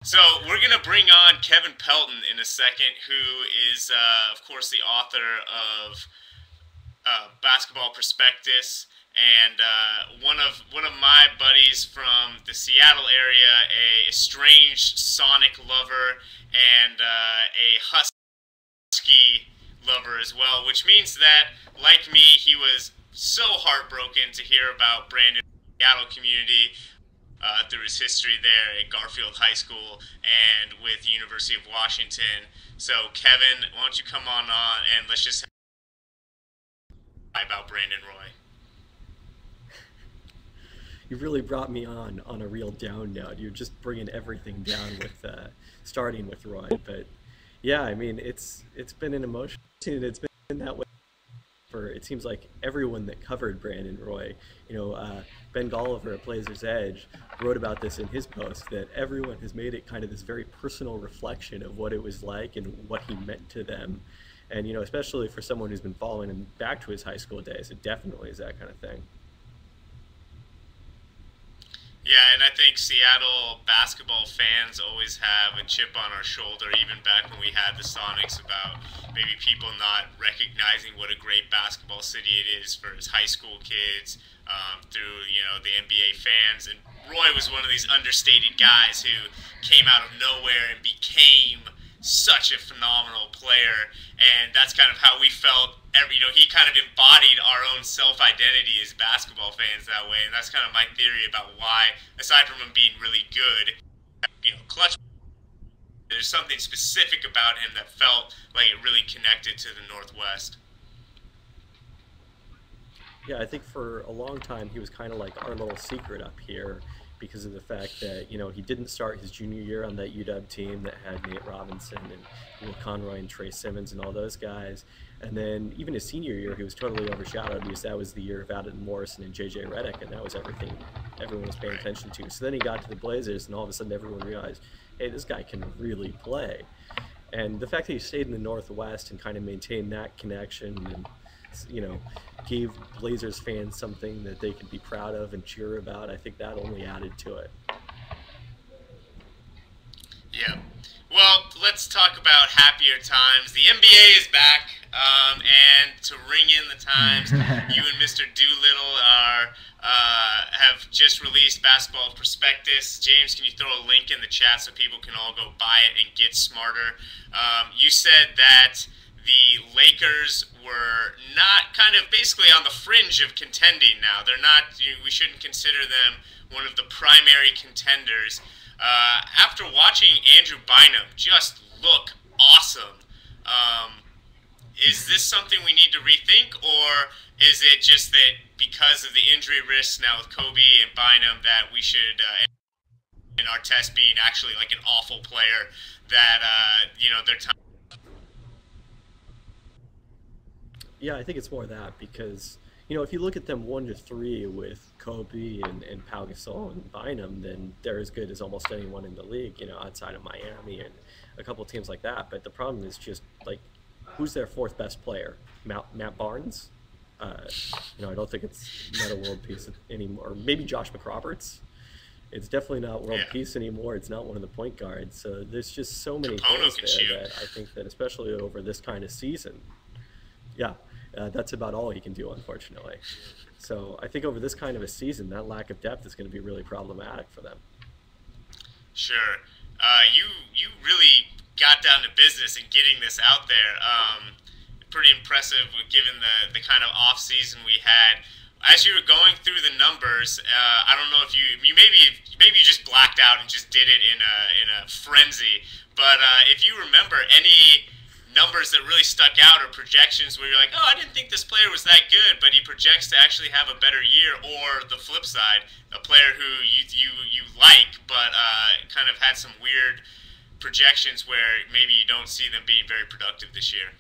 So we're gonna bring on Kevin Pelton in a second, who is, of course, the author of Basketball Prospectus, and one of my buddies from the Seattle area, a estranged Sonic lover and a Husky lover as well, which means that, like me, he was so heartbroken to hear about Brandon's Seattle community through his history there at Garfield High School and with the University of Washington. So, Kevin, why don't you come on and let's just talk about Brandon Roy. You really brought me on a real down note. You're just bringing everything down with starting with Roy. But yeah, I mean, it's been an emotion. It's been that way for, it seems like, everyone that covered Brandon Roy. Ben Golliver at Blazers Edge wrote about this in his post, that everyone has made it kind of this very personal reflection of what it was like and what he meant to them. And especially for someone who's been following him back to his high school days, it definitely is that kind of thing. Yeah, and I think Seattle basketball fans always have a chip on our shoulder, even back when we had the Sonics, about maybe people not recognizing what a great basketball city it is for its high school kids, through the NBA fans. And Roy was one of these understated guys who came out of nowhere and became such a phenomenal player, and that's kind of how we felt. He kind of embodied our own self-identity as basketball fans that way, and that's kind of my theory about why, aside from him being really good, clutch, there's something specific about him that felt like it really connected to the Northwest. Yeah, I think for a long time he was kind of like our little secret up here, because of the fact that he didn't start his junior year on that UW team that had Nate Robinson and Will Conroy and Trey Simmons and all those guys. And then even his senior year, he was totally overshadowed because that was the year of Adam Morrison and JJ Redick, and that was everything everyone was paying attention to. So then he got to the Blazers, and all of a sudden everyone realized, hey, this guy can really play. And the fact that he stayed in the Northwest and kind of maintained that connection and gave Blazers fans something that they could be proud of and cheer about, I think that only added to it. Yeah. Well, let's talk about happier times. The NBA is back, and to ring in the times, you and Mr. Doolittle have just released Basketball Prospectus. James, can you throw a link in the chat so people can all go buy it and get smarter? You said that the Lakers were not, kind of basically on the fringe of contending now. They're not, we shouldn't consider them one of the primary contenders. After watching Andrew Bynum just look awesome, is this something we need to rethink, or is it just that because of the injury risks now with Kobe and Bynum that we should, in our test being actually like an awful player, that, their time? Yeah, I think it's more that, because if you look at them 1-3 with Kobe and Pau Gasol and Bynum, then they're as good as almost anyone in the league, outside of Miami and a couple of teams like that. But the problem is just, like, who's their fourth best player? Matt Barnes? I don't think it's Metta World Peace anymore. Maybe Josh McRoberts. It's definitely not World Peace anymore. It's not one of the point guards. So there's just so many things there that I think that, especially over this kind of season, that's about all he can do, unfortunately. So I think over this kind of a season, that lack of depth is going to be really problematic for them. Sure. You really got down to business in getting this out there. Pretty impressive given the kind of off season we had. As you were going through the numbers, I don't know if you maybe you just blacked out and just did it in a frenzy. But if you remember any numbers that really stuck out, or projections where you're like, oh, I didn't think this player was that good, but he projects to actually have a better year, or the flip side, a player who you like, but kind of had some weird projections where maybe you don't see them being very productive this year.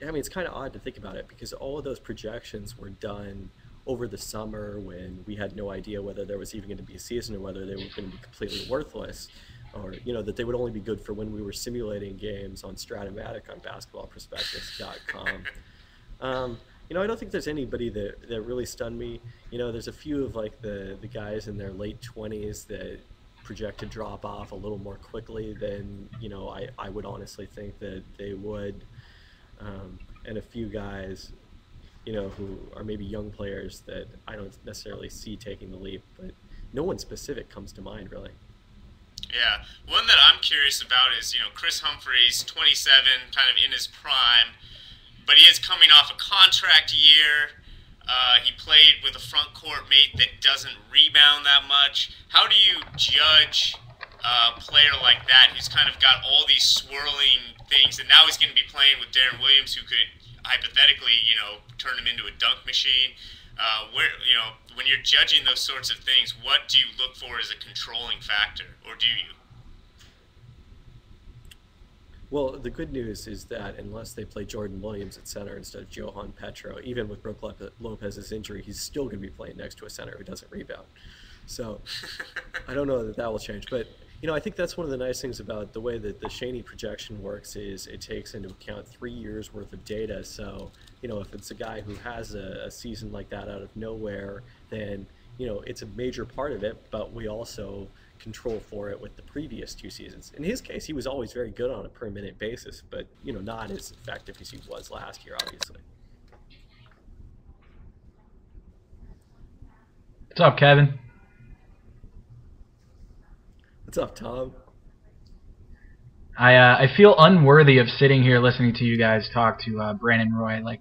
Yeah, I mean, it's kind of odd to think about it, because all of those projections were done over the summer when we had no idea whether there was even going to be a season or whether they were going to be completely worthless, or that they would only be good for when we were simulating games on Stratomatic on basketballprospectus.com. I don't think there's anybody that really stunned me. There's a few of like the guys in their late 20s that project to drop off a little more quickly than I would honestly think that they would, and a few guys who are maybe young players that I don't necessarily see taking the leap, but no one specific comes to mind really. Yeah, one that I'm curious about is Chris Humphreys, 27, kind of in his prime, but he is coming off a contract year. He played with a front court mate that doesn't rebound that much. How do you judge a player like that who's kind of got all these swirling things, and now he's going to be playing with Darren Williams, who could hypothetically, turn him into a dunk machine? When you're judging those sorts of things, what do you look for as a controlling factor, or do you? Well, the good news is that unless they play Jordan Williams at center instead of Johan Petro, even with Brook Lopez's injury, he's still going to be playing next to a center who doesn't rebound. So I don't know that that will change. But, I think that's one of the nice things about the way that the Shaney projection works is it takes into account 3 years worth of data. So, if it's a guy who has a season like that out of nowhere, then, it's a major part of it, but we also control for it with the previous 2 seasons. In his case, he was always very good on a per minute basis, but, not as effective as he was last year, obviously. What's up, Kevin? What's up, Tom? I feel unworthy of sitting here listening to you guys talk to Brandon Roy. Like,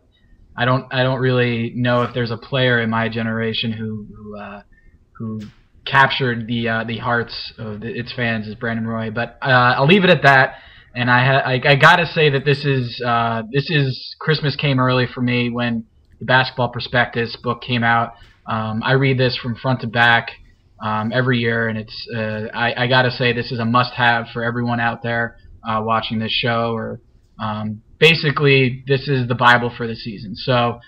I don't really know if there's a player in my generation who captured the hearts of its fans as Brandon Roy. But I'll leave it at that. And I gotta say that this is Christmas came early for me when the Basketball Prospectus book came out. I read this from front to back every year, and it's I gotta say this is a must-have for everyone out there watching this show. Or basically, this is the Bible for the season. So,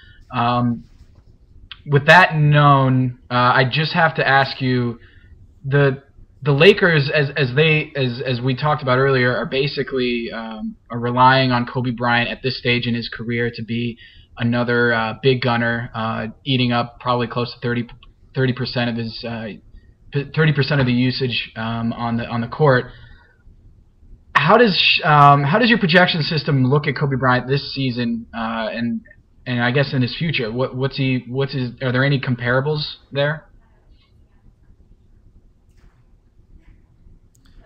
with that known, I just have to ask you, the Lakers, as we talked about earlier, are basically are relying on Kobe Bryant at this stage in his career to be another big gunner, eating up probably close to 30% of his 30% of the usage on the court. How does your projection system look at Kobe Bryant this season, and I guess in his future? Are there any comparables there?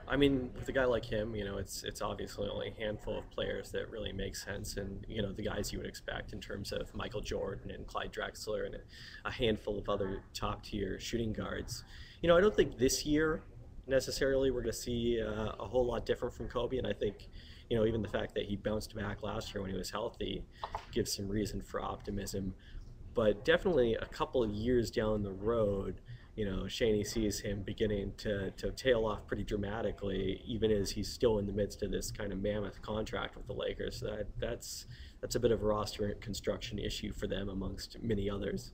I mean, with a guy like him, it's obviously only a handful of players that really make sense, and the guys you would expect in terms of Michael Jordan and Clyde Drexler and a handful of other top tier shooting guards. I don't think this year necessarily we're going to see a whole lot different from Kobe, and I think even the fact that he bounced back last year when he was healthy gives some reason for optimism. But definitely a couple of years down the road, Shaney sees him beginning to tail off pretty dramatically, even as he's still in the midst of this kind of mammoth contract with the Lakers. So that's a bit of a roster construction issue for them amongst many others.